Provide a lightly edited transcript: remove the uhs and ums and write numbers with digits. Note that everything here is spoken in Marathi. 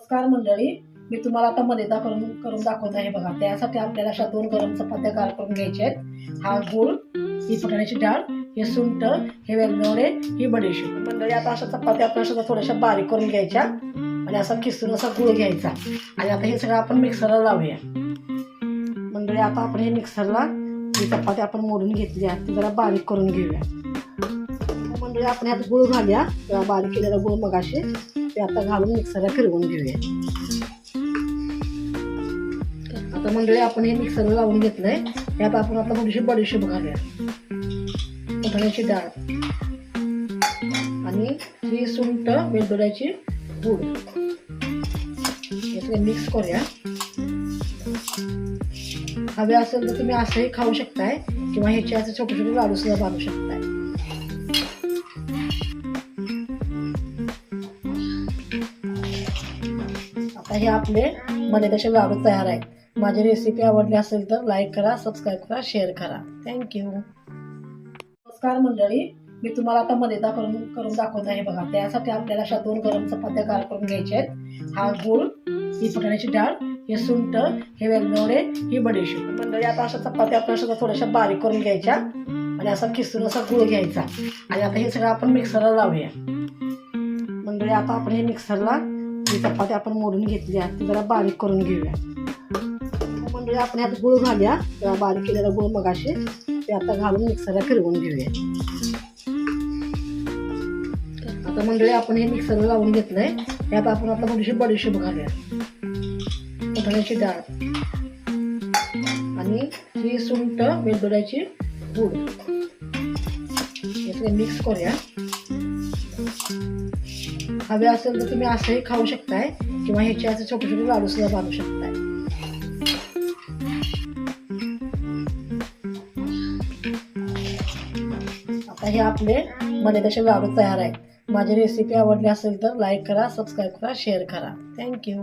नमस्कार मंडळी, मी तुम्हाला आता मलिदा करून दाखवत आहे बघा. त्यासाठी आपल्याला अशा 2 गरम चपात्या गार करून घ्यायच्या आहेत. हा गूळ, ही फुटाण्याची डाळ, हे सुंठ, हे वेलदोडे, ही बडीशेप. मंडळी आता अशा चपात्या आपण सुद्धा थोड्याशा बारीक करून घ्यायच्या आणि असा किसून असा गूळ घ्यायचा आणि आता हे सगळं आपण मिक्सरला लावूया. मंडळी आता आपण हे मिक्सरला ही चपात्या आपण मोडून घेतली आहे ती जरा बारीक करून घेऊया. मंडळी आपण ह्यात गूळ घालूया, किंवा बारीक केलेला गूळ मगाशी ते आता घालून मिक्सरला फिरवून घेऊया. आता मंडळी आपण हे मिक्सरला लावून घेतलंय. त्यात आपण आता थोडीशी बडीशेप घालूया, फुटाण्याची डाळ आणि ही सुंठ, वेलदोड्याची पूड हे मिक्स करूया. हवे असेल तर तुम्ही असंही खाऊ शकताय किंवा ह्याचे असे छोटे छोटे लाडू सुद्धा बांधू शकताय. आता हे आपले मलिदाचे लाडू तयार आहेत. माझी रेसिपी आवडली असेल तर लाईक करा, सबस्क्राईब करा, शेअर करा. थँक्यू. नमस्कार मंडळी, मी तुम्हाला आता मलिदा करून दाखवत आहे बघा. त्यासाठी आपल्याला अशा 2 गरम चपात्या गार करून घ्यायच्या आहेत. हा गूळ, ही फुटाण्याची डाळ, हे सुंठ, हे वेलदोडे, ही बडीशेप. मंडळी आता अशा चपात्या आपण सुद्धा थोड्याशा बारीक करून घ्यायच्या आणि असा किसून असा गूळ घ्यायचा आणि आता हे सगळं आपण मिक्सरला लावूया. मंडळी आता आपण हे मिक्सरला ही चपात्या आपण मोडून घेतली आहे ती जरा बारीक करून घेऊया. मंडळी आपण ह्यात गूळ घालूया, किंवा बारीक केलेला गूळ मगाशी ते आता घालून मिक्सरला फिरवून घेऊया. आता मंडळी आपण हे मिक्सरला लावून घेतलंय. त्यात आपण आता थोडीशी बडीशेप घालूया, फुटाण्याची डाळ आणि ही सुंठ, वेलदोड्याची पूड हे मिक्स करूया. हवे असेल तर तुम्ही असंही खाऊ शकताय किंवा ह्याचे असे छोटे छोटे लाडू सुद्धा बांधू शकताय. आता हे आपले मलिदाचे लाडू तयार आहेत. माझी रेसिपी आवडली असेल तर लाईक करा, सबस्क्राईब करा, शेअर करा. थँक्यू.